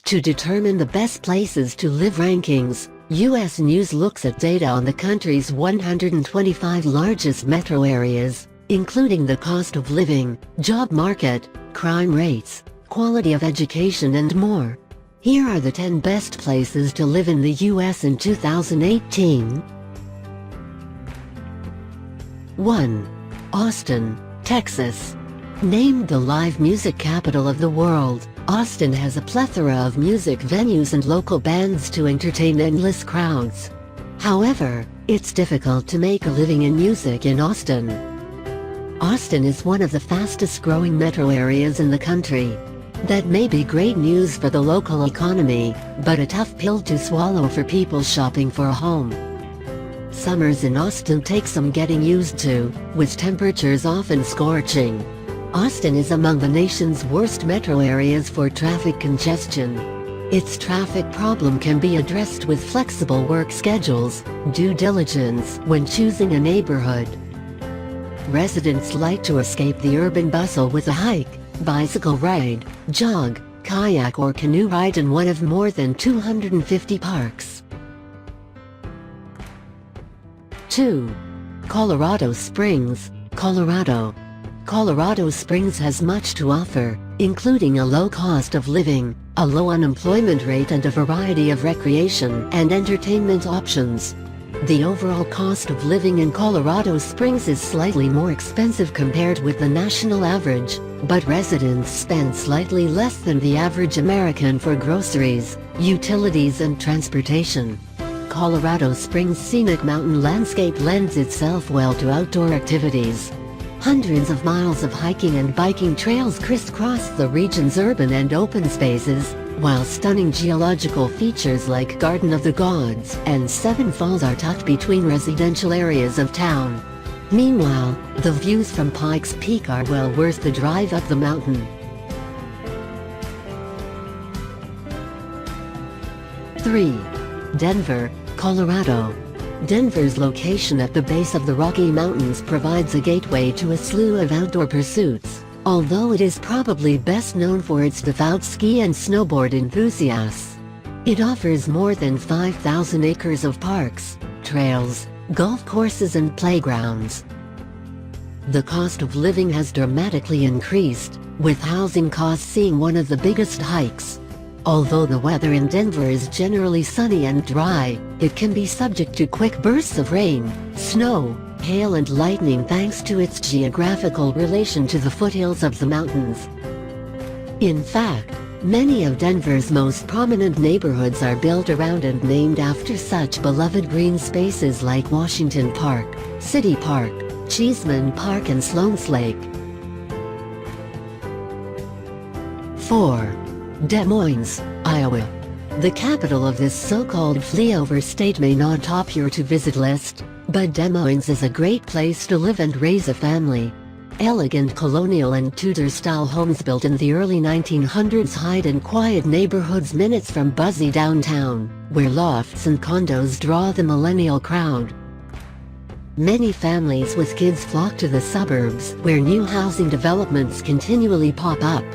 To determine the best places to live rankings, U.S. News looks at data on the country's 125 largest metro areas, including the cost of living, job market, crime rates, quality of education and more. Here are the 10 best places to live in the U.S. in 2018. 1. Austin, Texas. Named the live music capital of the world, Austin has a plethora of music venues and local bands to entertain endless crowds. However, it's difficult to make a living in music in Austin. Austin is one of the fastest-growing metro areas in the country. That may be great news for the local economy, but a tough pill to swallow for people shopping for a home. Summers in Austin take some getting used to, with temperatures often scorching. Austin is among the nation's worst metro areas for traffic congestion. Its traffic problem can be addressed with flexible work schedules, due diligence when choosing a neighborhood. Residents like to escape the urban bustle with a hike, bicycle ride, jog, kayak or canoe ride in one of more than 250 parks. 2. Colorado Springs, Colorado. Colorado Springs has much to offer, including a low cost of living, a low unemployment rate and a variety of recreation and entertainment options. The overall cost of living in Colorado Springs is slightly more expensive compared with the national average, but residents spend slightly less than the average American for groceries, utilities and transportation. Colorado Springs' scenic mountain landscape lends itself well to outdoor activities. Hundreds of miles of hiking and biking trails crisscross the region's urban and open spaces, while stunning geological features like Garden of the Gods and Seven Falls are tucked between residential areas of town. Meanwhile, the views from Pikes Peak are well worth the drive up the mountain. 3. Denver, Colorado. Denver's location at the base of the Rocky Mountains provides a gateway to a slew of outdoor pursuits, although it is probably best known for its devout ski and snowboard enthusiasts. It offers more than 5,000 acres of parks, trails, golf courses and playgrounds. The cost of living has dramatically increased, with housing costs seeing one of the biggest hikes. Although the weather in Denver is generally sunny and dry, it can be subject to quick bursts of rain, snow, hail and lightning thanks to its geographical relation to the foothills of the mountains. In fact, many of Denver's most prominent neighborhoods are built around and named after such beloved green spaces like Washington Park, City Park, Cheesman Park and Sloan's Lake. 4. Des Moines, Iowa. The capital of this so-called flyover state may not top your to-visit list, but Des Moines is a great place to live and raise a family. Elegant colonial and Tudor-style homes built in the early 1900s hide in quiet neighborhoods minutes from buzzy downtown, where lofts and condos draw the millennial crowd. Many families with kids flock to the suburbs where new housing developments continually pop up.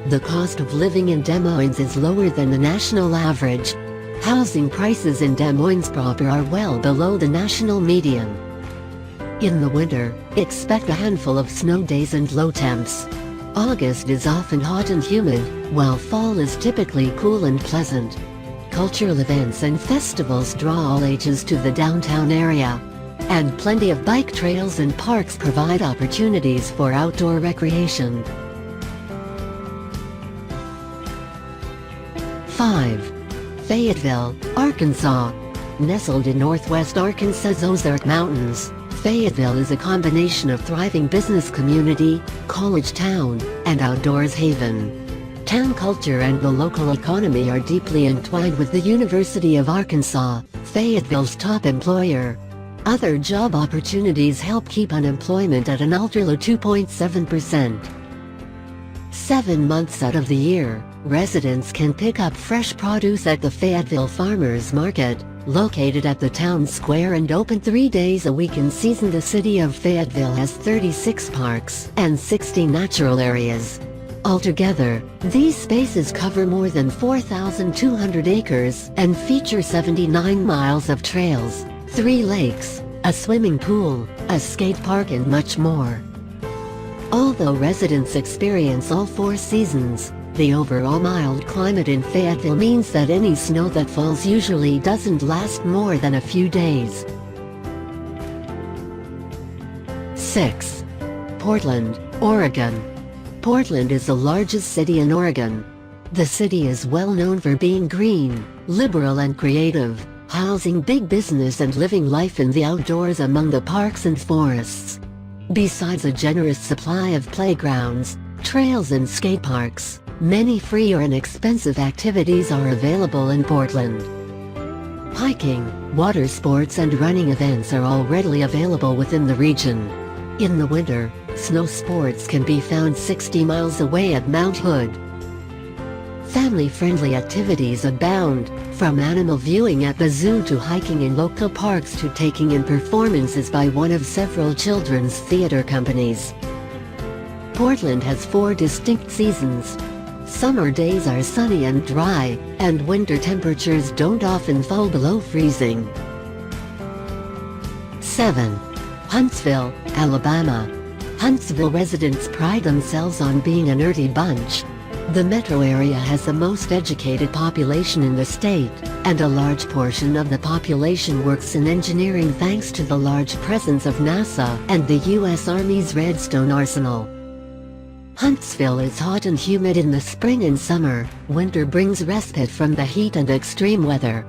The cost of living in Des Moines is lower than the national average. Housing prices in Des Moines proper are well below the national median. In the winter, expect a handful of snow days and low temps. August is often hot and humid, while fall is typically cool and pleasant. Cultural events and festivals draw all ages to the downtown area. And plenty of bike trails and parks provide opportunities for outdoor recreation. 5. Fayetteville, Arkansas. Nestled in northwest Arkansas's Ozark Mountains, Fayetteville is a combination of thriving business community, college town, and outdoors haven. Town culture and the local economy are deeply entwined with the University of Arkansas, Fayetteville's top employer. Other job opportunities help keep unemployment at an ultra-low 2.7%. 7 months out of the year, residents can pick up fresh produce at the Fayetteville Farmers Market, located at the town square and open 3 days a week in season. The city of Fayetteville has 36 parks and 60 natural areas. Altogether, these spaces cover more than 4,200 acres and feature 79 miles of trails, 3 lakes, a swimming pool, a skate park and much more. Although residents experience all 4 seasons, the overall mild climate in Fayetteville means that any snow that falls usually doesn't last more than a few days. 6. Portland, Oregon. Portland is the largest city in Oregon. The city is well known for being green, liberal and creative, housing big business and living life in the outdoors among the parks and forests. Besides a generous supply of playgrounds, trails and skate parks, many free or inexpensive activities are available in Portland. Hiking, water sports and running events are all readily available within the region. In the winter, snow sports can be found 60 miles away at Mount Hood. Family-friendly activities abound, from animal viewing at the zoo to hiking in local parks to taking in performances by one of several children's theater companies. Portland has 4 distinct seasons. Summer days are sunny and dry, and winter temperatures don't often fall below freezing. 7. Huntsville, Alabama. Huntsville residents pride themselves on being an earthy bunch. The metro area has the most educated population in the state, and a large portion of the population works in engineering thanks to the large presence of NASA and the U.S. Army's Redstone Arsenal. Huntsville is hot and humid in the spring and summer. Winter brings respite from the heat and extreme weather.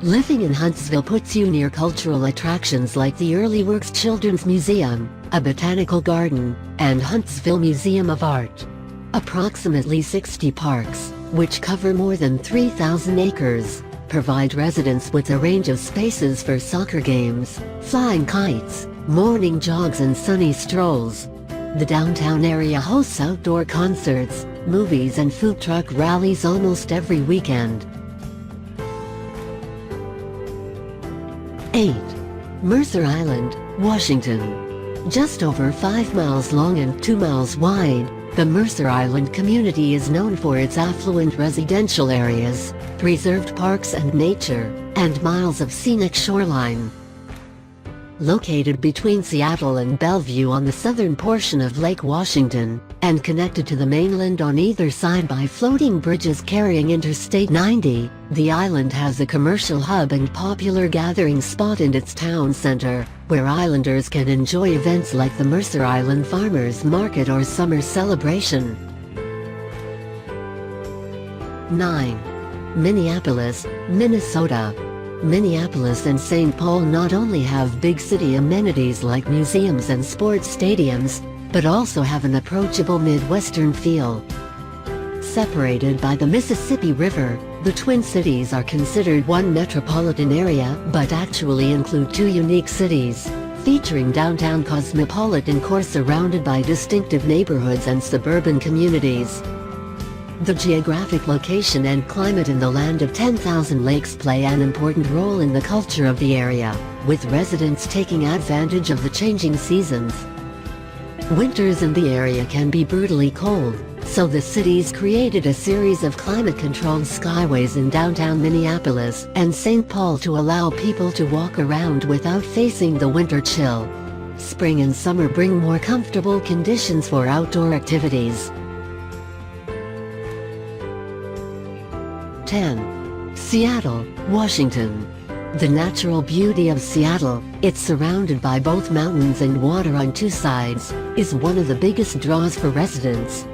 Living in Huntsville puts you near cultural attractions like the Early Works Children's Museum, a botanical garden, and Huntsville Museum of Art. Approximately 60 parks, which cover more than 3,000 acres, provide residents with a range of spaces for soccer games, flying kites, morning jogs and sunny strolls. The downtown area hosts outdoor concerts, movies and food truck rallies almost every weekend. 8. Mercer Island, Washington. Just over 5 miles long and 2 miles wide, the Mercer Island community is known for its affluent residential areas, preserved parks and nature, and miles of scenic shoreline. Located between Seattle and Bellevue on the southern portion of Lake Washington, and connected to the mainland on either side by floating bridges carrying Interstate 90, the island has a commercial hub and popular gathering spot in its town center, where islanders can enjoy events like the Mercer Island Farmers Market or Summer Celebration. 9. Minneapolis, Minnesota. Minneapolis and St. Paul not only have big city amenities like museums and sports stadiums, but also have an approachable Midwestern feel. Separated by the Mississippi River, the Twin Cities are considered one metropolitan area but actually include 2 unique cities, featuring downtown cosmopolitan core surrounded by distinctive neighborhoods and suburban communities. The geographic location and climate in the land of 10,000 lakes play an important role in the culture of the area, with residents taking advantage of the changing seasons. Winters in the area can be brutally cold, so the city's created a series of climate-controlled skyways in downtown Minneapolis and St. Paul to allow people to walk around without facing the winter chill. Spring and summer bring more comfortable conditions for outdoor activities. 10. Seattle, Washington. The natural beauty of Seattle, it's surrounded by both mountains and water on 2 sides, is one of the biggest draws for residents.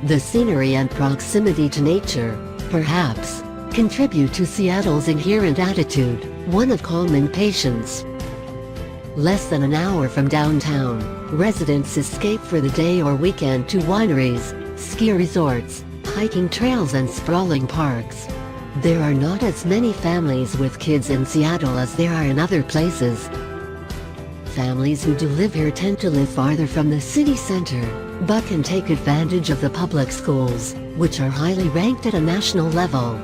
The scenery and proximity to nature, perhaps, contribute to Seattle's inherent attitude, one of calm and patience. Less than an hour from downtown, residents escape for the day or weekend to wineries, ski resorts, hiking trails and sprawling parks. There are not as many families with kids in Seattle as there are in other places. Families who do live here tend to live farther from the city center, but can take advantage of the public schools, which are highly ranked at a national level.